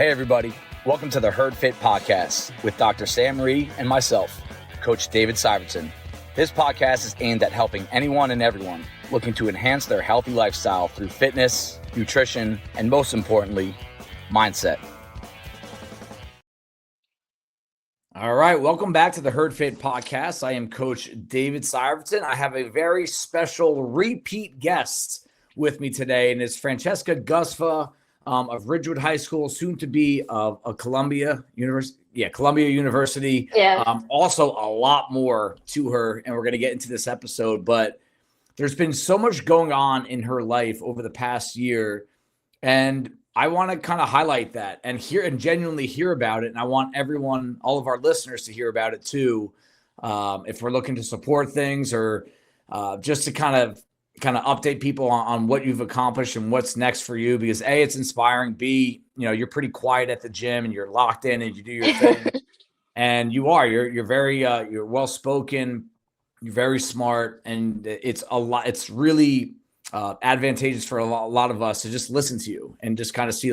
Hey, everybody. Welcome to the Herd Fit Podcast with Dr. Sam Marie and myself, Coach David Syvertson. This podcast is aimed at helping anyone and everyone looking to enhance their healthy lifestyle through fitness, nutrition, and most importantly, mindset. All right. Welcome back to the Herd Fit Podcast. I am Coach David Syvertson. I have a very special repeat guest with me today, and it's Francesca Gusfa of Ridgewood High School, soon to be of Columbia University. Columbia University. Yeah. Also a lot more to her, and we're going to get into this episode, but there's been so much going on in her life over the past year, and I want to kind of highlight that and genuinely hear about it. And I want everyone, all of our listeners, to hear about it too. If we're looking to support things or just to kind of update people on what you've accomplished and what's next for you, because A, it's inspiring. B, you're pretty quiet at the gym and you're locked in and you do your thing. And you're very, you're well-spoken, you're very smart, and it's really advantageous for a lot of us to just listen to you and just kind of see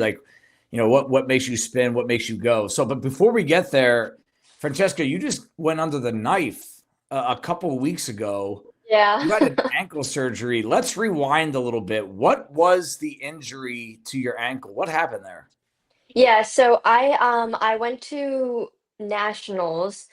what makes you spin, what makes you go. So, but before we get there, Francesca, you just went under the knife a couple of weeks ago. Yeah. You had an ankle surgery. Let's rewind a little bit. What was the injury to your ankle? What happened there? Yeah, so I went to Nationals,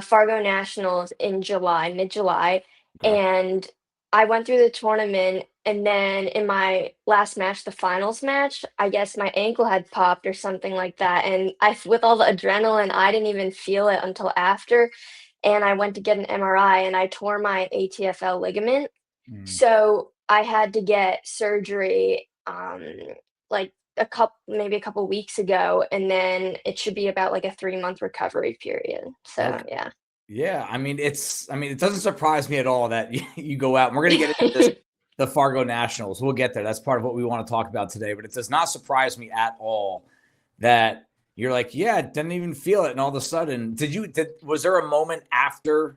Fargo Nationals in mid-July, and I went through the tournament, and then in my last match, the finals match, I guess my ankle had popped or something like that, and with all the adrenaline, I didn't even feel it until after, and I went to get an MRI, and I tore my ATFL ligament. So I had to get surgery, like maybe a couple weeks ago, and then it should be about like a 3-month recovery period. So Okay. yeah. Yeah, it doesn't surprise me at all that you go out. And we're going to get into this, the Fargo Nationals. We'll get there. That's part of what we want to talk about today. But it does not surprise me at all that you're like, yeah, didn't even feel it, and all of a sudden, was there a moment after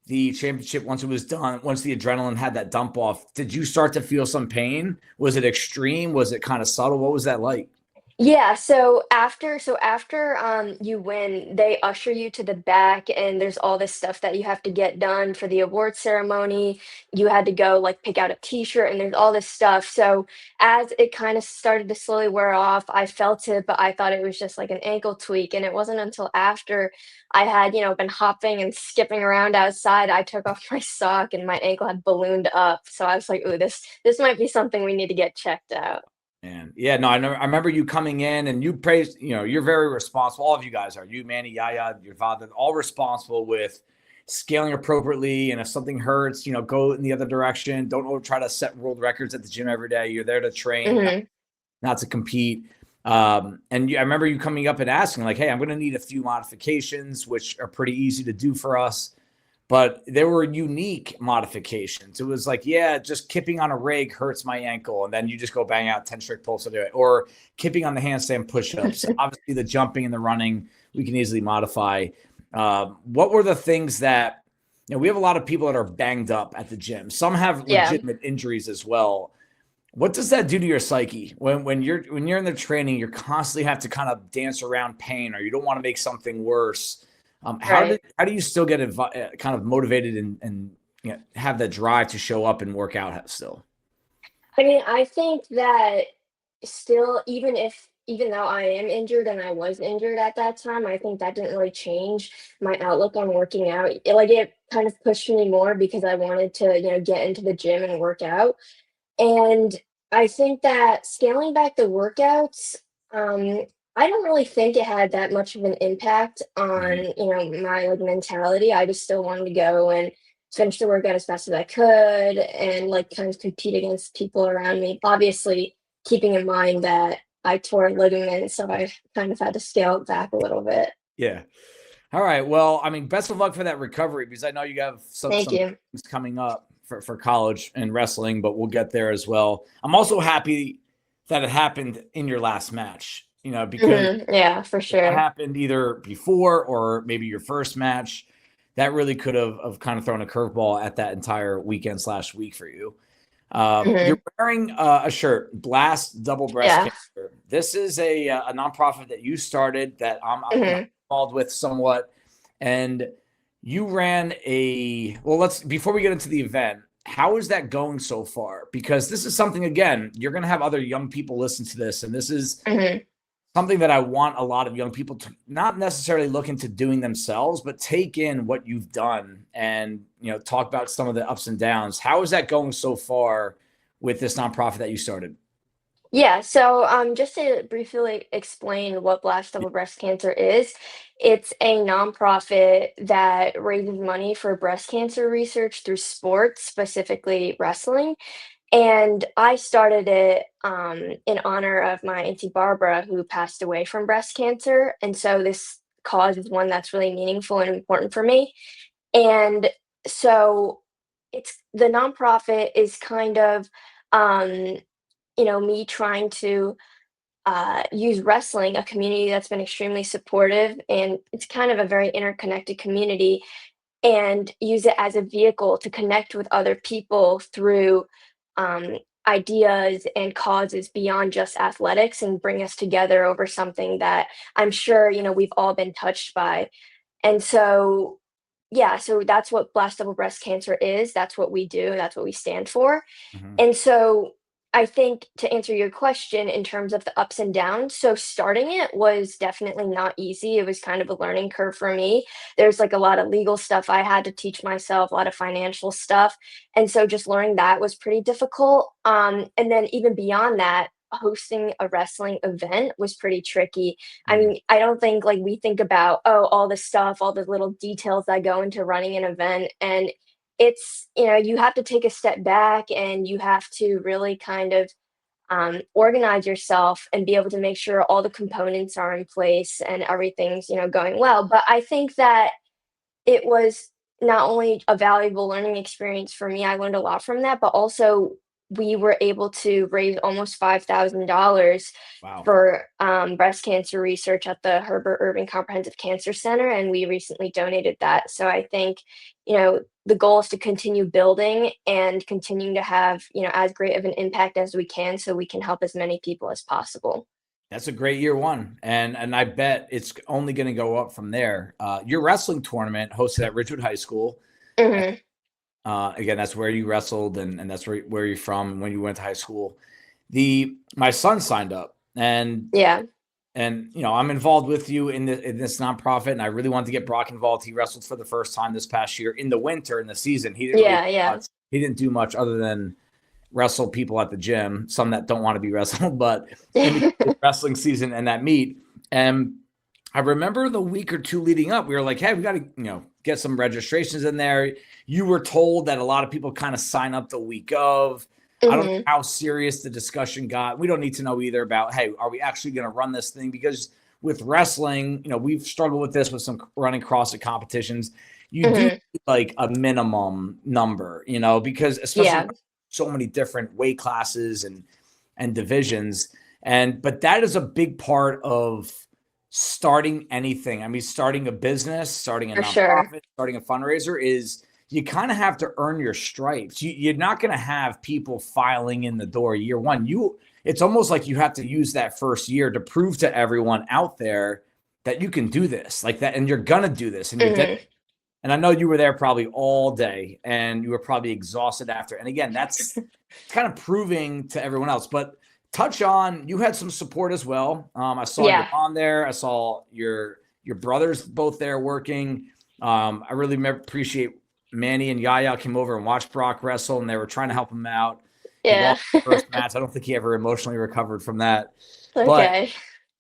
the championship, once it was done, once the adrenaline had that dump off, did you start to feel some pain? Was it extreme? Was it kind of subtle? What was that like? Yeah, so after you win, they usher you to the back and there's all this stuff that you have to get done for the award ceremony. You had to go like pick out a t-shirt and there's all this stuff. So as it kind of started to slowly wear off, I felt it, but I thought it was just like an ankle tweak. And it wasn't until after I had, been hopping and skipping around outside, I took off my sock and my ankle had ballooned up. So I was like, ooh, this might be something we need to get checked out. And yeah, no, I remember you coming in and you praised, you're very responsible. All of you guys are. You, Manny, Yaya, your father, all responsible with scaling appropriately. And if something hurts, go in the other direction. Don't try to set world records at the gym every day. You're there to train, not to compete. I remember you coming up and asking like, hey, I'm going to need a few modifications, which are pretty easy to do for us. But there were unique modifications. It was like, yeah, just kipping on a rig hurts my ankle. And then you just go bang out 10 strict pulls to do it. Or kipping on the handstand push-ups. Obviously, the jumping and the running, we can easily modify. What were the things that, we have a lot of people that are banged up at the gym. Some have legitimate injuries as well. What does that do to your psyche? When you're in the training, you constantly have to kind of dance around pain, or you don't want to make something worse. How do you still get kind of motivated and have that drive to show up and work out still? I mean, I think that still, even though I am injured and I was injured at that time, I think that didn't really change my outlook on working out. It kind of pushed me more because I wanted to, get into the gym and work out. And I think that scaling back the workouts, I don't really think it had that much of an impact on, my like mentality. I just still wanted to go and finish the workout as fast as I could and like kind of compete against people around me. Obviously, keeping in mind that I tore a ligament, so I kind of had to scale it back a little bit. Yeah. All right. Well, best of luck for that recovery, because I know you have some things coming up for college and wrestling, but we'll get there as well. I'm also happy that it happened in your last match, because yeah, for sure. It happened either before or maybe your first match. That really could have kind of thrown a curveball at that entire weekend/week for you. You're wearing a shirt, Blast Double Breast Cancer. this is a nonprofit that you started that I'm Mhm. involved with somewhat, and you ran a well. Let's before we get into the event, how is that going so far? Because this is something again, you're going to have other young people listen to this, and this is Mhm. something that I want a lot of young people to not necessarily look into doing themselves, but take in what you've done and talk about some of the ups and downs. How is that going so far with this nonprofit that you started? Yeah, so just to briefly explain what Blast Double Breast Cancer is, it's a nonprofit that raises money for breast cancer research through sports, specifically wrestling. And I started it in honor of my Auntie Barbara, who passed away from breast cancer. And so this cause is one that's really meaningful and important for me. And so it's the nonprofit is kind of um, me trying to use wrestling, a community that's been extremely supportive, and it's kind of a very interconnected community, and use it as a vehicle to connect with other people through um, ideas and causes beyond just athletics and bring us together over something that I'm sure, we've all been touched by. And so, yeah, so that's what Blast Double Breast Cancer is. That's what we do. That's what we stand for. Mhm. And so I think to answer your question in terms of the ups and downs, so starting it was definitely not easy. It was kind of a learning curve for me. There's like a lot of legal stuff I had to teach myself, a lot of financial stuff. And so just learning that was pretty difficult. And then even beyond that, hosting a wrestling event was pretty tricky. I Mhm. mean, I don't think like we think about, oh, all the stuff, all the little details that go into running an event. And it's you have to take a step back and you have to really kind of organize yourself and be able to make sure all the components are in place and everything's going well. But I think that it was not only a valuable learning experience for me, I learned a lot from that, but also we were able to raise almost $5,000 Wow. for breast cancer research at the Herbert Irving Comprehensive Cancer Center, and we recently donated that. So I think, the goal is to continue building and continuing to have, as great of an impact as we can so we can help as many people as possible. That's a great year one, and I bet it's only going to go up from there. Your wrestling tournament hosted at Ridgewood High School. Hmm. Again, that's where you wrestled, and that's where you're from when you went to high school. My son signed up, Yeah. and I'm involved with you in this nonprofit, and I really wanted to get Brock involved. He wrestled for the first time this past year in the winter in the season. He didn't really Yeah. do Yeah. much. He didn't do much other than wrestle people at the gym, some that don't want to be wrestled, but in the wrestling season and that meet. And I remember the week or two leading up, we were like, hey, we got to, get some registrations in there. You were told that a lot of people kind of sign up the week of. I don't know Hmm. how serious the discussion got. We don't need to know either about, hey, are we actually going to run this thing? Because with wrestling, we've struggled with this with some running CrossFit competitions. You do Hmm. need like a minimum number, because especially Yeah, so many different weight classes and divisions. But that is a big part of starting anything. I mean, starting a business, starting a for sure. nonprofit, starting a fundraiser is you kind of have to earn your stripes. You're not going to have people filing in the door year one. It's almost like you have to use that first year to prove to everyone out there that you can do this like that, and you're gonna do this, and Hmm. and I know you were there probably all day and you were probably exhausted after. And again, that's kind of proving to everyone else. But touch on, you had some support as well. I saw your Yeah. mom there. I saw your brothers both there working. I really appreciate Manny and Yaya came over and watched Brock wrestle, and they were trying to help him out. He Yeah. lost the first match. I don't think he ever emotionally recovered from that. But Okay.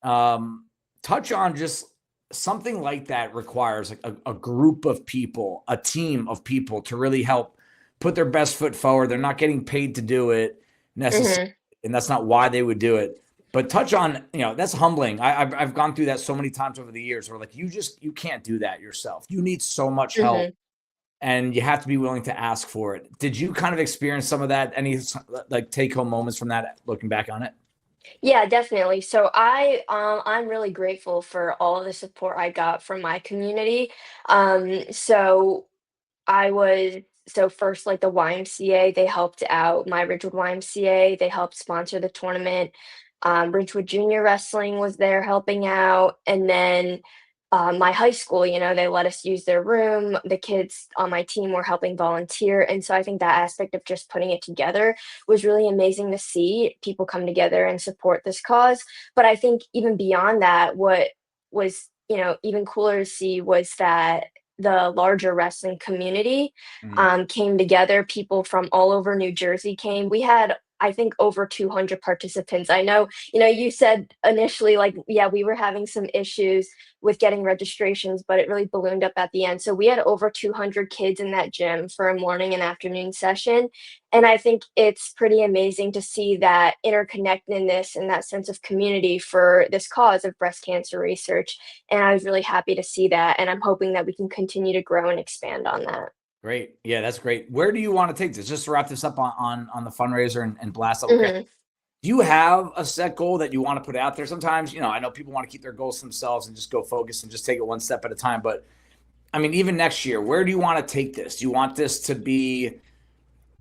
um, touch on just something like that requires like a group of people, a team of people to really help put their best foot forward. They're not getting paid to do it necessarily, Hmm. and that's not why they would do it. But touch on, that's humbling. I've gone through that so many times over the years where like you can't do that yourself. You need so much help, Hmm. and you have to be willing to ask for it. Did you kind of experience some of that? Any like take home moments from that looking back on it? Yeah, definitely. So I'm really grateful for all of the support I got from my community. So I was so first, like, the YMCA, they helped out my Ridgewood YMCA, they helped sponsor the tournament. Ridgewood Junior Wrestling was there helping out, and then my high school, they let us use their room. The kids on my team were helping volunteer, and so I think that aspect of just putting it together was really amazing to see people come together and support this cause. But I think even beyond that, what was, even cooler to see was that the larger wrestling community Mm. came together. People from all over New Jersey came. We had, I think, over 200 participants. I know, you said initially, like, yeah, we were having some issues with getting registrations, but it really ballooned up at the end. So we had over 200 kids in that gym for a morning and afternoon session. And I think it's pretty amazing to see that interconnectedness and that sense of community for this cause of breast cancer research. And I was really happy to see that. And I'm hoping that we can continue to grow and expand on that. Great. Yeah, that's great. Where do you want to take this? Just to wrap this up on the fundraiser and blast up. Mhm. Do you have a set goal that you want to put out there? Sometimes, I know people want to keep their goals to themselves and just go focus and just take it one step at a time. But I mean, even next year, where do you want to take this? Do you want this to be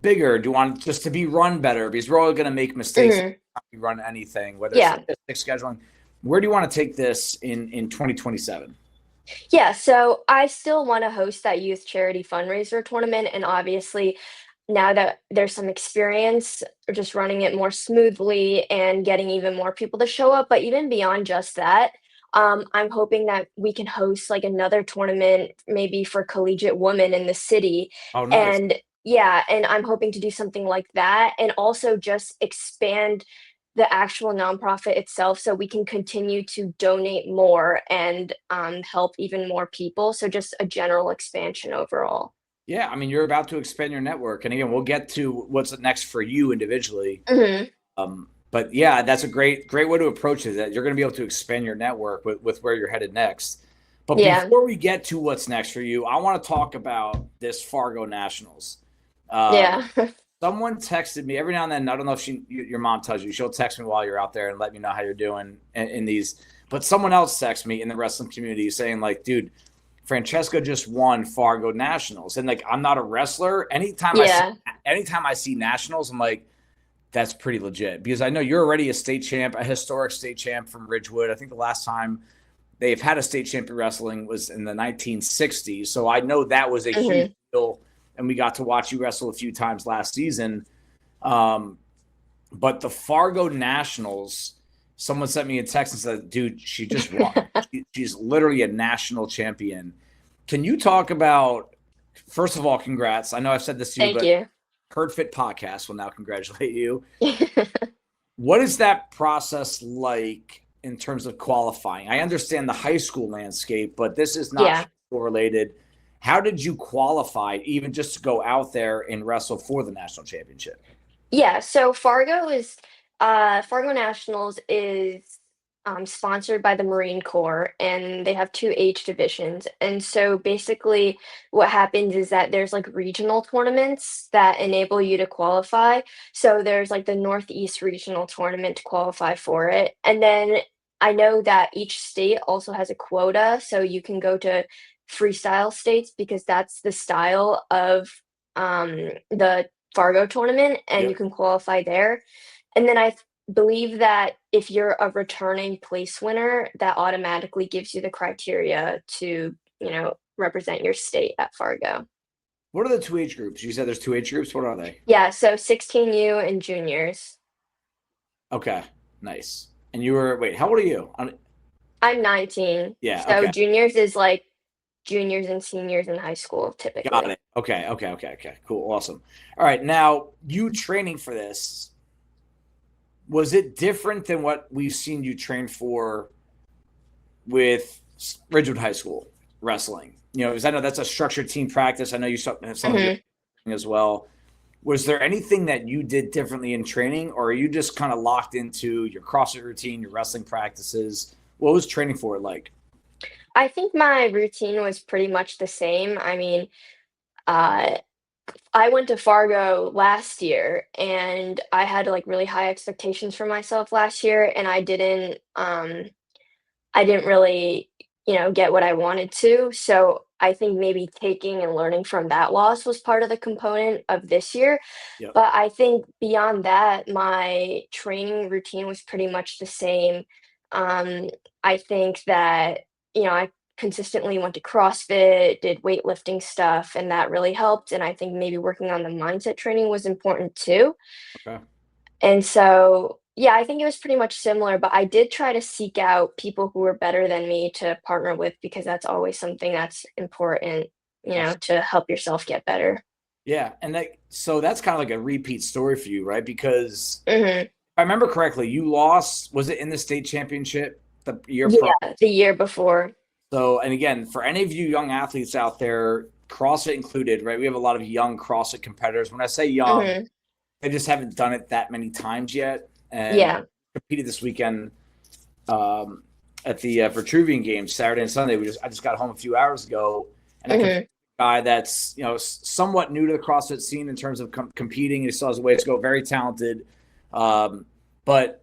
bigger? Do you want just to be run better? Because we're all going to make mistakes Mhm. if we run anything, whether it's Yeah. statistics, scheduling. Where do you want to take this in 2027? Yeah, so I still wanna host that youth charity fundraiser tournament, and obviously, now that there's some experience, just running it more smoothly and getting even more people to show up, but even beyond just that, I'm hoping that we can host, like, another tournament maybe for collegiate women in the city, Oh, nice. and yeah, and I'm hoping to do something like that, and also just expand the actual nonprofit itself so we can continue to donate more and help even more people. So just a general expansion overall. Yeah, I mean, you're about to expand your network. And again, we'll get to what's next for you individually. Hmm. But yeah, that's a great way to approach it, that you're going to be able to expand your network with where you're headed next. But Yeah, before we get to what's next for you, I want to talk about this Fargo Nationals. Um, yeah. Someone texted me every now and then. I don't know if your mom tells you. She'll text me while you're out there and let me know how you're doing in these. But someone else texts me in the wrestling community saying, like, dude, Francesca just won Fargo Nationals, and like, I'm not a wrestler. Yeah. Anytime I see nationals, I'm like, that's pretty legit, because I know you're already a state champ, a historic state champ from Ridgewood. I think the last time they've had a state champion wrestling was in the 1960s. So I know that was a huge Hmm. deal, and we got to watch you wrestle a few times last season. Um, but the Fargo Nationals, someone sent me a text and said, dude, she just won. She's literally a national champion. Can you talk about, first of all, congrats. I know I've said this to you, Thank but you. Herd Fit Podcast will now congratulate you. What is that process like in terms of qualifying? I understand the high school landscape, but this is not high Yeah. school related. How did you qualify even just to go out there and wrestle for the national championship? Yeah, so Fargo Nationals is sponsored by the Marine Corps, and they have two age divisions. And so basically, what happens is that there's like regional tournaments that enable you to qualify. So there's like the Northeast Regional Tournament to qualify for it. And then I know that each state also has a quota, so you can go to freestyle states because that's the style of the Fargo tournament, and you Yep. can qualify there. And then believe that if you're a returning place winner, that automatically gives you the criteria to, represent your state at Fargo. What are the two age groups? You said there's two age groups. What are they? Yeah, so 16U and juniors. Okay, nice. And you were, wait, how old are you? I'm 19. Yeah, So okay. juniors is like juniors and seniors in high school Got typically. it. Okay. Cool. Awesome. All right. Now, you training for this, was it different than what we've seen you train for with Ridgewood High School wrestling? Because I know that's a structured team practice. I know you have some of your Hmm. as well. Was there anything that you did differently in training, or are you just kind of locked into your CrossFit routine, your wrestling practices? What was training for it like? I think my routine was pretty much the same. I mean, uh, I went to Fargo last year, and I had, like, really high expectations for myself last year, and I didn't really, get what I wanted to, so I think maybe taking and learning from that loss was part of the component of this year. Yep. But I think beyond that, my training routine was pretty much the same. Um, I think that, I consistently went to CrossFit, did weightlifting stuff, and that really helped. And I think maybe working on the mindset training was important too. Okay. And so, yeah, I think it was pretty much similar, but I did try to seek out people who were better than me to partner with because that's always something that's important, to help yourself get better. Yeah, and so that's kind of like a repeat story for you, right? Because Mhm. if I remember correctly, you lost, was it in the state championship the year prior? Yeah, the year before. So, and again, for any of you young athletes out there, CrossFit included, right? We have a lot of young CrossFit competitors. When I say young, Mhm. they just haven't done it that many times yet. And Yeah. competed this weekend um, at the Vitruvian Games Saturday and Sunday. I just got home a few hours ago, and I competed Mhm. with a guy that's somewhat new to the CrossFit scene in terms of competing. He still has a ways to go. Very talented, but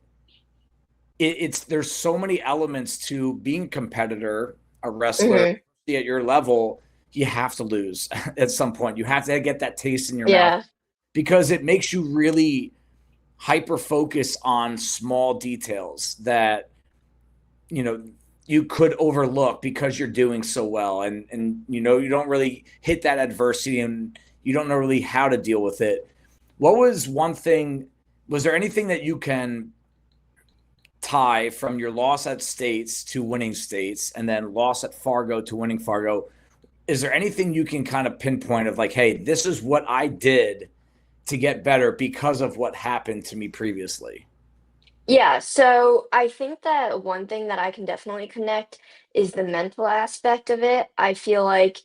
it's there's so many elements to being a competitor, a wrestler Mhm. at your level. You have to lose at some point. You have to get that taste in your mouth Yeah. because it makes you really hyper focus on small details that you know you could overlook because you're doing so well, and you don't really hit that adversity and you don't know really how to deal with it. What was one thing, was there anything that you can tie from your loss at States to winning States and then loss at Fargo to winning Fargo? Is there anything you can kind of pinpoint of like, hey, this is what I did to get better because of what happened to me previously? Yeah, so I think that one thing that I can definitely connect is the mental aspect of it. I feel like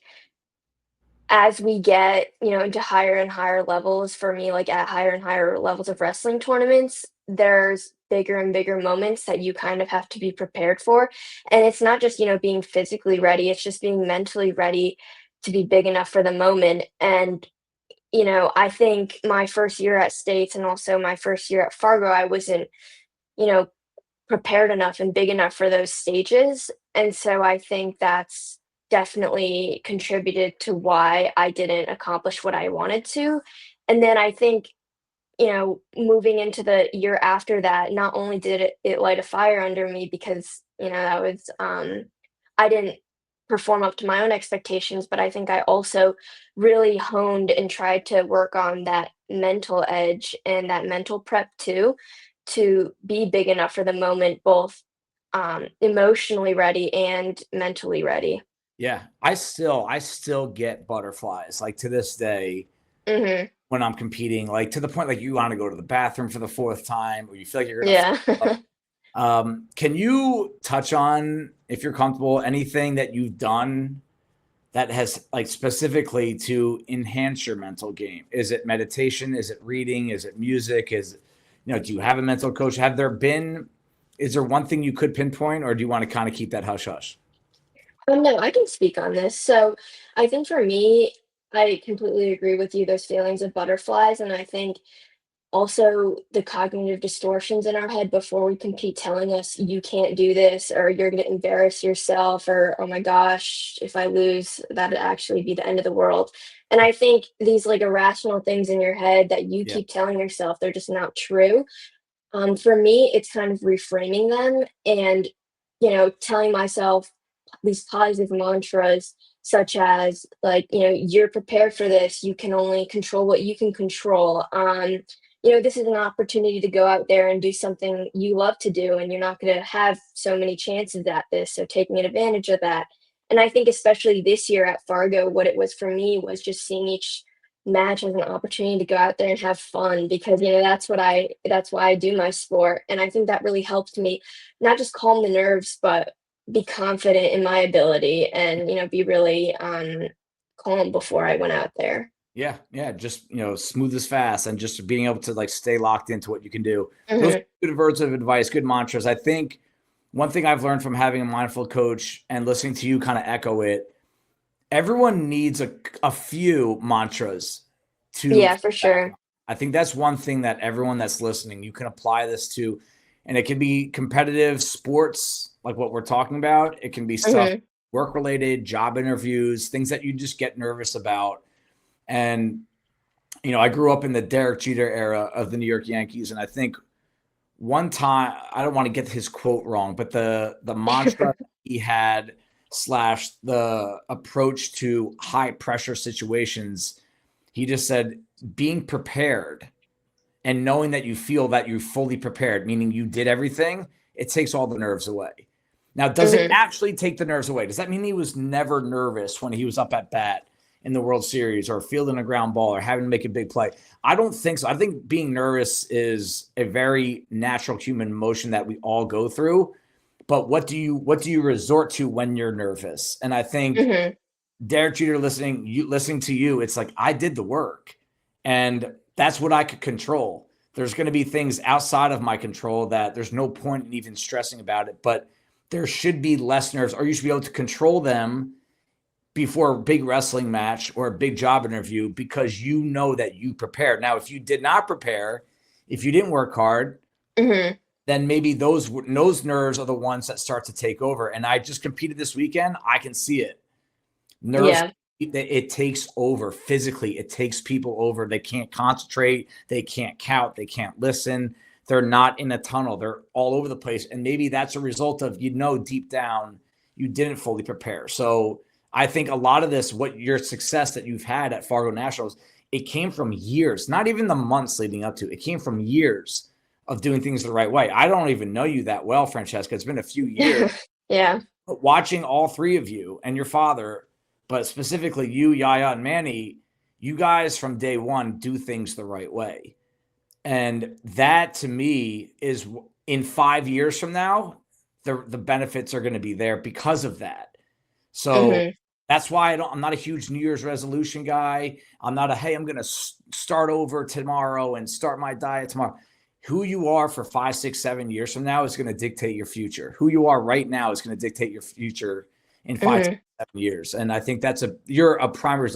as we get, into higher and higher levels, for me, like at higher and higher levels of wrestling tournaments, there's bigger and bigger moments that you kind of have to be prepared for. And it's not just, being physically ready, it's just being mentally ready to be big enough for the moment. And, I think my first year at States and also my first year at Fargo, I wasn't, you know, prepared enough and big enough for those stages. And so I think that's definitely contributed to why I didn't accomplish what I wanted to. And then I think, moving into the year after that, not only did it light a fire under me because, that was I didn't perform up to my own expectations, but I think I also really honed and tried to work on that mental edge and that mental prep too, to be big enough for the moment, both emotionally ready and mentally ready. Yeah, I still get butterflies like to this day Mhm. when I'm competing, like to the point like you want to go to the bathroom for the fourth time or you feel like you're gonna. Yeah. Can you touch on, if you're comfortable, anything that you've done that has like specifically to enhance your mental game? Is it meditation? Is it reading? Is it music? Do you have a mental coach? Is there one thing you could pinpoint, or do you want to kind of keep that hush hush? No, I can speak on this. So I think for me, I completely agree with you, those feelings of butterflies. And I think also the cognitive distortions in our head before we compete telling us you can't do this or you're going to embarrass yourself or oh my gosh, if I lose, that'd actually be the end of the world. And I think these like irrational things in your head that you Yeah. keep telling yourself, they're just not true. For me, it's kind of reframing them and, telling myself these positive mantras, such as, like, you're prepared for this. You can only control what you can control. This is an opportunity to go out there and do something you love to do, and you're not going to have so many chances at this. So, taking advantage of that. And I think, especially this year at Fargo, what it was for me was just seeing each match as an opportunity to go out there and have fun because that's why I do my sport, and I think that really helped me not just calm the nerves but be confident in my ability and be really calm before I went out there. Yeah, yeah, just smooth as fast, and just being able to like stay locked into what you can do. Those are Hmm. good words of advice, good mantras. I think one thing I've learned from having a mindful coach and listening to you kind of echo it, everyone needs a few mantras to. Yeah, for sure. I think that's one thing that everyone that's listening, you can apply this to, and it can be competitive sports like what we're talking about. It can be stuff Hmm. work-related, job interviews, things that you just get nervous about. And, I grew up in the Derek Jeter era of the New York Yankees. And I think one time, I don't want to get his quote wrong, but the mantra he had slash the approach to high pressure situations, he just said, being prepared and knowing that you feel that you're fully prepared, meaning you did everything, it takes all the nerves away. Now, does it actually take the nerves away? Does that mean he was never nervous when he was up at bat in the World Series or fielding a ground ball or having to make a big play? I don't think so. I think being nervous is a very natural human emotion that we all go through. But what do you resort to when you're nervous? And I think Derek Jeter listening to you, it's like, I did the work, and that's what I could control. There's going to be things outside of my control that there's no point in even stressing about it, but there should be less nerves, or you should be able to control them before a big wrestling match or a big job interview, because you know that you prepared. Now, if you did not prepare, if you didn't work hard, then maybe those nerves are the ones that start to take over. And I just competed this weekend. I can see it. Nerves, it takes over physically. It takes people over. They can't concentrate. They can't count. They can't listen. They're not in a tunnel. They're all over the place. And maybe that's a result of, deep down, you didn't fully prepare. So I think a lot of this, what your success that you've had at Fargo Nationals, it came from years, not even the months leading up to it. It came from years of doing things the right way. I don't even know you that well, Francesca. It's been a few years. But watching all three of you and your father, but specifically you, Yaya, and Manny, you guys from day one do things the right way. And that, to me, is in 5 years from now, the benefits are going to be there because of that. So that's why I'm not a huge New Year's resolution guy. I'm not hey, I'm going to start over tomorrow and start my diet tomorrow. Who you are for 5, 6, 7 years from now is going to dictate your future. Who you are right now is going to dictate your future in 5 to 7 years. And I think you're a prime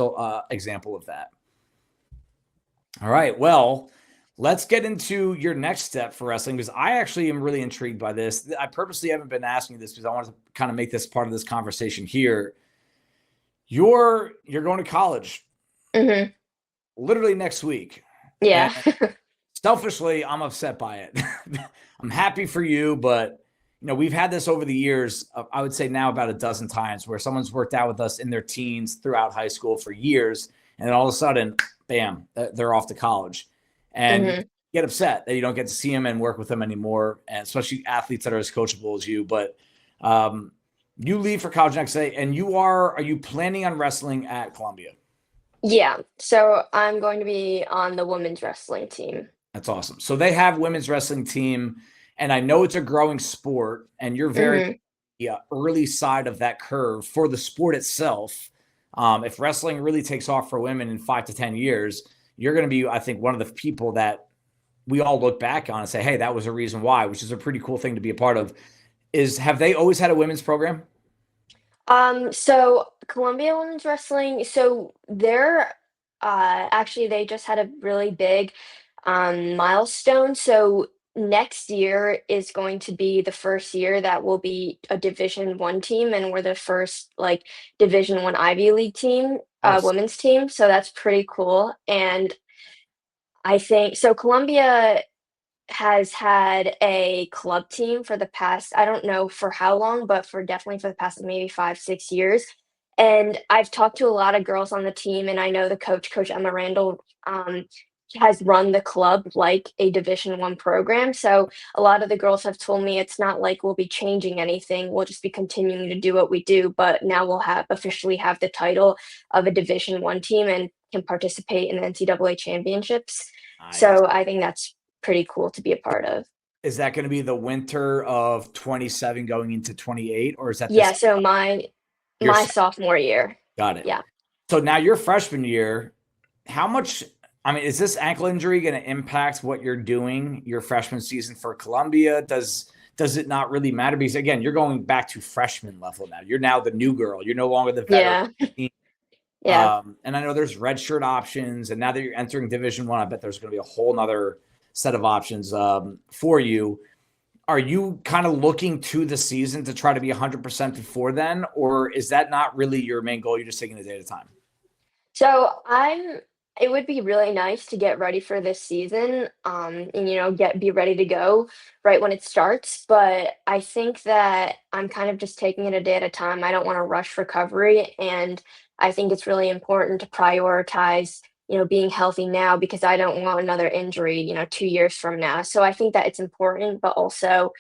example of that. All right. Well, let's get into your next step for wrestling, because I actually am really intrigued by this. I purposely haven't been asking you this because I want to kind of make this part of this conversation here. You're going to college literally next week. Yeah. Selfishly, I'm upset by it. I'm happy for you, but we've had this over the years. I would say now about a dozen times where someone's worked out with us in their teens throughout high school for years, and then all of a sudden, bam, they're off to college. And you get upset that you don't get to see them and work with them anymore, and especially athletes that are as coachable as you. But you leave for college next day, and are you planning on wrestling at Columbia? Yeah. So I'm going to be on the women's wrestling team. That's awesome. So they have women's wrestling team, and I know it's a growing sport, and you're very early side of that curve for the sport itself. If wrestling really takes off for women in 5 to 10 years, you're going to be, I think, one of the people that we all look back on and say, hey, that was a reason why, which is a pretty cool thing to be a part of. Have they always had a women's program? So Columbia Women's Wrestling, so they're actually they just had a really big milestone. So next year is going to be the first year that will be a Division 1 team, and we're the first like Division 1 Ivy League team, women's team. So that's pretty cool. And I think so Columbia has had a club team for the past, I don't know for how long, but definitely for the past maybe 5, 6 years. And I've talked to a lot of girls on the team, and I know the Coach Emma Randall, has run the club like a Division 1 program. So a lot of the girls have told me it's not like we'll be changing anything. We'll just be continuing to do what we do, but now we'll officially have the title of a Division 1 team and can participate in the NCAA championships. Nice. So I think that's pretty cool to be a part of. Is that going to be the winter of 27 going into 28, or is that so my sophomore year. Got it. Yeah. So now your freshman year, how much, is this ankle injury going to impact what you're doing your freshman season for Columbia? Does it not really matter? Because again, you're going back to freshman level now. You're now the new girl. You're no longer the veteran. Yeah. And I know there's redshirt options, and now that you're entering Division 1, I bet there's going to be a whole nother set of options for you. are you kind of looking to the season to try to be 100% before then, or is that not really your main goal? You're just taking a day at a time. So it would be really nice to get ready for this season, and get be ready to go right when it starts. But I think that I'm kind of just taking it a day at a time. I don't want to rush recovery, and I think it's really important to prioritize, being healthy now because I don't want another injury, 2 years from now. So I think that it's important, but also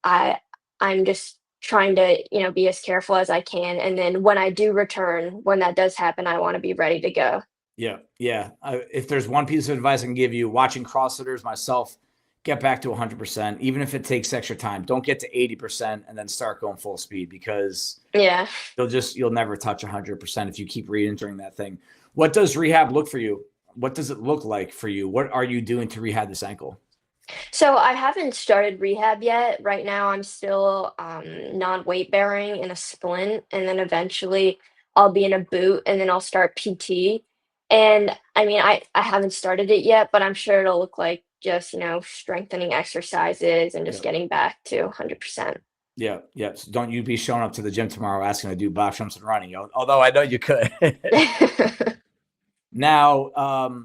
I I'm just trying to, be as careful as I can, and then when I do return, when that does happen, I wanna be ready to go. Yeah, yeah. If there's one piece of advice I can give you, watching CrossFitters myself, get back to 100%, even if it takes extra time. Don't get to 80% and then start going full speed because Yeah. you'll never touch 100% if you keep re-injuring that thing. What does rehab look for you? What does it look like for you? What are you doing to rehab this ankle? So I haven't started rehab yet. Right now, I'm still non-weight bearing in a splint, and then eventually I'll be in a boot, and then I'll start PT. And I mean, I haven't started it yet, but I'm sure it'll look like just strengthening exercises and just Yeah. getting back to 100%. Yeah, yeah. So don't you be showing up to the gym tomorrow asking to do box jumps and running, although I know you could. Now,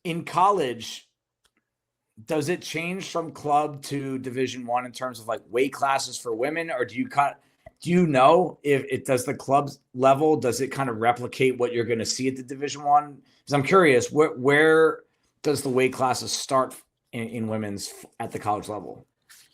in college, does it change from club to Division 1 in terms of like weight classes for women, or do you know if it does the club's level, does it kind of replicate what you're going to see at the Division 1? Because I'm curious, where does the weight classes start in women's at the college level?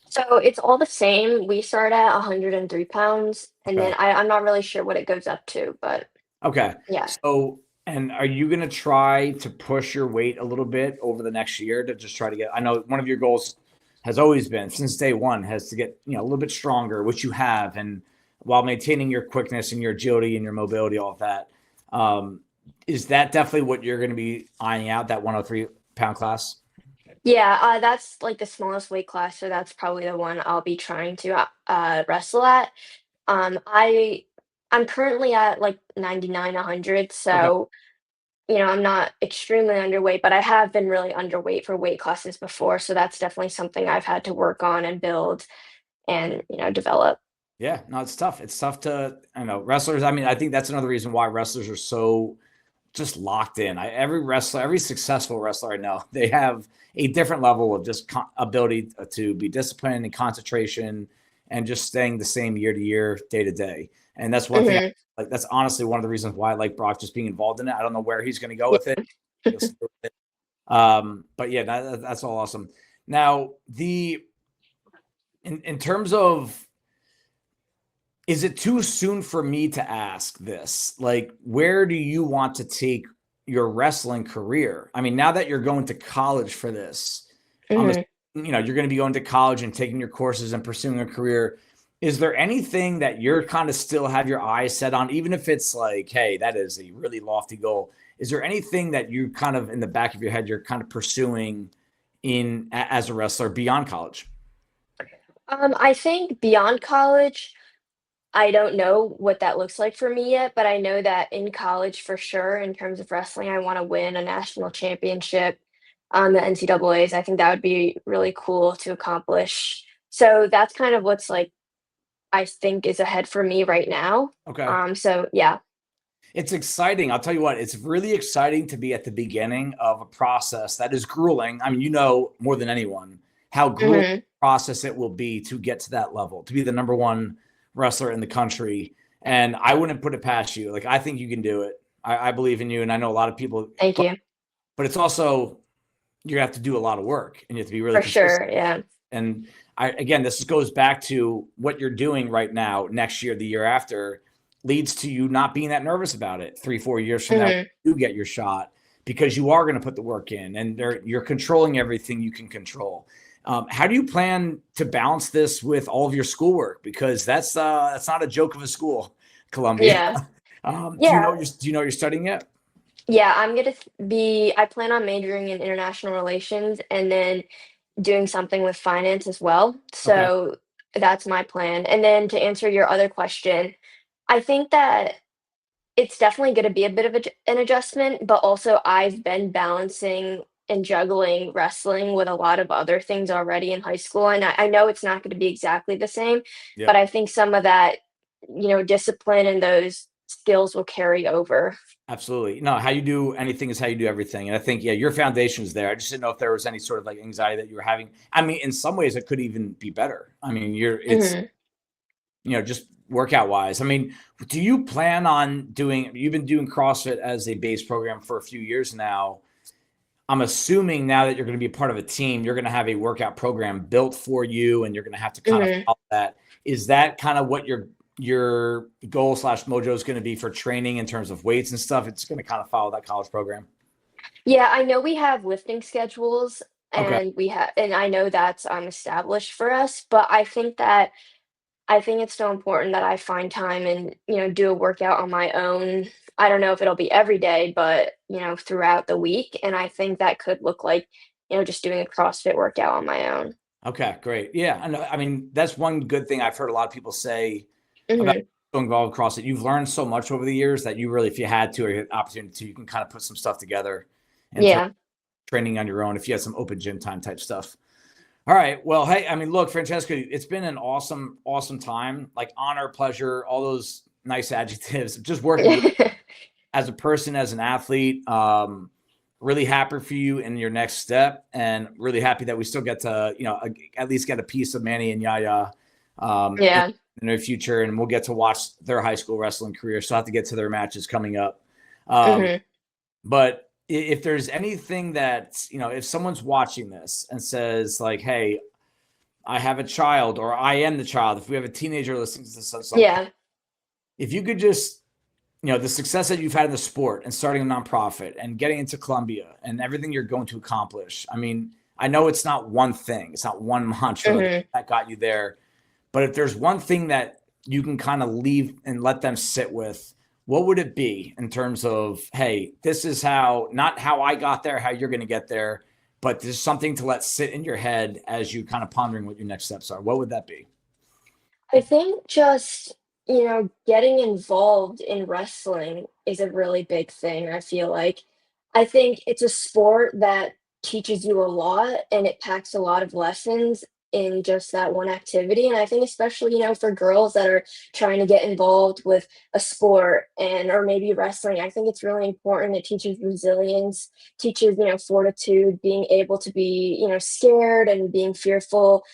So it's all the same. We start at 103 pounds, and Okay. then I'm not really sure what it goes up to, but Okay. yeah. So, and are you going to try to push your weight a little bit over the next year to just try to get, I know one of your goals has always been since day one has to get, a little bit stronger, which you have. And while maintaining your quickness and your agility and your mobility, all of that, is that definitely what you're going to be eyeing out, that 103-pound class? Yeah, that's like the smallest weight class, so that's probably the one I'll be trying to wrestle at. Um, I I'm currently at like 99, 100, Okay. so I'm not extremely underweight, but I have been really underweight for weight classes before, so that's definitely something I've had to work on and build and develop. Yeah, no, it's tough. It's tough to, I know wrestlers. I mean, I think that's another reason why wrestlers are so just locked in. Every wrestler, every successful wrestler I know, they have a different level of just ability to be disciplined and concentration and just staying the same year to year, day to day. And that's one thing, Mhm. like, that's honestly one of the reasons why I like Brock just being involved in it. I don't know where he's going to go with it. Yeah. He'll stay with it. But yeah, that's all awesome. Now, in terms of, is it too soon for me to ask this? Like, where do you want to take your wrestling career? I mean, now that you're going to college for this, I'm, Mhm. you're going to be going to college and taking your courses and pursuing a career. Is there anything that you're kind of still have your eyes set on, even if it's like, hey, that is a really lofty goal? Is there anything that you kind of in the back of your head you're kind of pursuing as a wrestler beyond college? I think beyond college, I don't know what that looks like for me yet, but I know that in college for sure, in terms of wrestling, I want to win a national championship on the NCAAs. I think that would be really cool to accomplish. So that's kind of what's like I think is ahead for me right now. Okay. So yeah. It's exciting. I'll tell you what, it's really exciting to be at the beginning of a process that is grueling. I mean, more than anyone how grueling Hmm. process it will be to get to that level, to be the number one wrestler in the country. And I wouldn't put it past you. Like, I think you can do it. I believe in you. And I know a lot of people, Thank but, you. but it's also, you have to do a lot of work and you have to be really For consistent. sure. Yeah. And again, this goes back to what you're doing right now, next year, the year after, leads to you not being that nervous about it 3, 4 years from now. Hmm. You get your shot because you are going to put the work in and you're controlling everything you can control. How do you plan to balance this with all of your schoolwork? Because that's not a joke of a school, Columbia. Yeah. Do you Yeah. know you're studying yet? Yeah. I'm gonna be. I plan on majoring in international relations and then doing something with finance as well. Okay. So that's my plan. And then to answer your other question, I think that it's definitely going to be a bit of an adjustment, but also I've been balancing and juggling wrestling with a lot of other things already in high school. And I know it's not going to be exactly the same, Yeah. but I think some of that, discipline and those skills will carry over. Absolutely. No, how you do anything is how you do everything. And I think, yeah, your foundation is there. I just didn't know if there was any sort of like anxiety that you were having. I mean, in some ways it could even be better. I mean, it's, Mhm. just workout wise. I mean, do you plan on you've been doing CrossFit as a base program for a few years now. I'm assuming now that you're going to be a part of a team, you're going to have a workout program built for you and you're going to have to kind of Mhm. follow that. Is that kind of what your goal / mojo is going to be for training in terms of weights and stuff? It's going to kind of follow that college program. Yeah, I know we have lifting schedules Okay. and I know that's established for us, but I think it's so important that I find time and, do a workout on my own. I don't know if it'll be every day, but, throughout the week. And I think that could look like, just doing a CrossFit workout on my own. Okay, great. Yeah. I mean, that's one good thing I've heard a lot of people say about Mhm. being involved with CrossFit. You've learned so much over the years that you really, if you had to or you had the opportunity to, you can kind of put some stuff together in terms Yeah. of training on your own if you had some open gym time type stuff. All right. Well, hey, I mean, look, Francesca, it's been an awesome, awesome time. Like honor, pleasure, all those nice adjectives. Just working with as a person, as an athlete. Really happy for you in your next step, and really happy that we still get to, at least get a piece of Manny and Yaya in Yeah. the near future, and we'll get to watch their high school wrestling career. So I have to get to their matches coming up. Um, Mhm. but if there's anything that, if someone's watching this and says like, hey, I have a child or I am the child, if we have a teenager listening to this at some point, Yeah. if you could just, the success that you've had in the sport and starting a nonprofit and getting into Columbia and everything you're going to accomplish. I mean, I know it's not one thing, it's not one mantra Mhm. that got you there, but if there's one thing that you can kind of leave and let them sit with, what would it be in terms of, hey, this is not how I got there, how you're going to get there, but there's something to let sit in your head as you kind of pondering what your next steps are. What would that be? I think just, getting involved in wrestling is a really big thing, I feel like. I think it's a sport that teaches you a lot and it packs a lot of lessons in just that one activity. And I think especially, for girls that are trying to get involved with a sport or maybe wrestling, I think it's really important. It teaches resilience, teaches, fortitude, being able to be, scared and being fearful,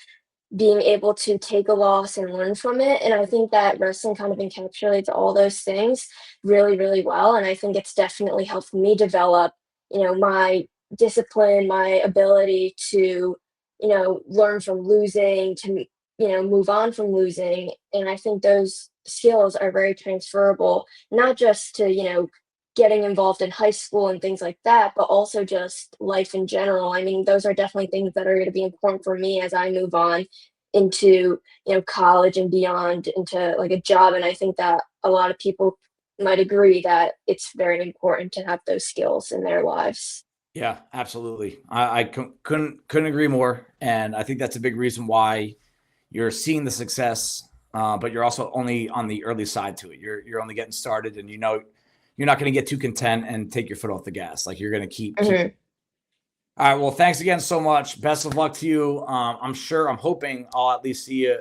being able to take a loss and learn from it. And I think that wrestling kind of encapsulates all those things really, really well. And I think it's definitely helped me develop, my discipline, my ability to, learn from losing, to, move on from losing. And I think those skills are very transferable, not just to, getting involved in high school and things like that, but also just life in general. I mean, those are definitely things that are going to be important for me as I move on into, college and beyond into like a job. And I think that a lot of people might agree that it's very important to have those skills in their lives. Yeah, absolutely. I couldn't agree more. And I think that's a big reason why you're seeing the success, but you're also only on the early side to it. You're only getting started, and you're not going to get too content and take your foot off the gas. Like you're going to keep. Mhm. All right. Well, thanks again so much. Best of luck to you. I'm hoping I'll at least see you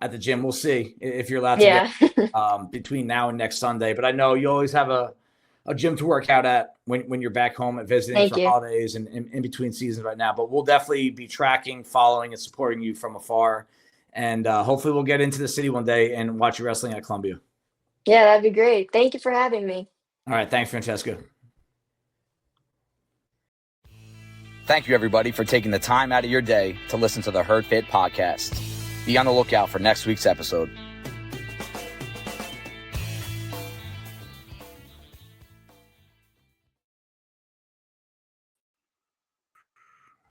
at the gym. We'll see if you're allowed to get Yeah. between now and next Sunday. But I know you always have a gym to work out at when you're back home and visiting Thank for you. holidays and in between seasons right now. But we'll definitely be tracking, following, and supporting you from afar. And hopefully we'll get into the city one day and watch you wrestling at Columbia. Yeah, that'd be great. Thank you for having me. All right. Thanks, Francesca. Thank you, everybody, for taking the time out of your day to listen to the Herd Fit podcast. Be on the lookout for next week's episode.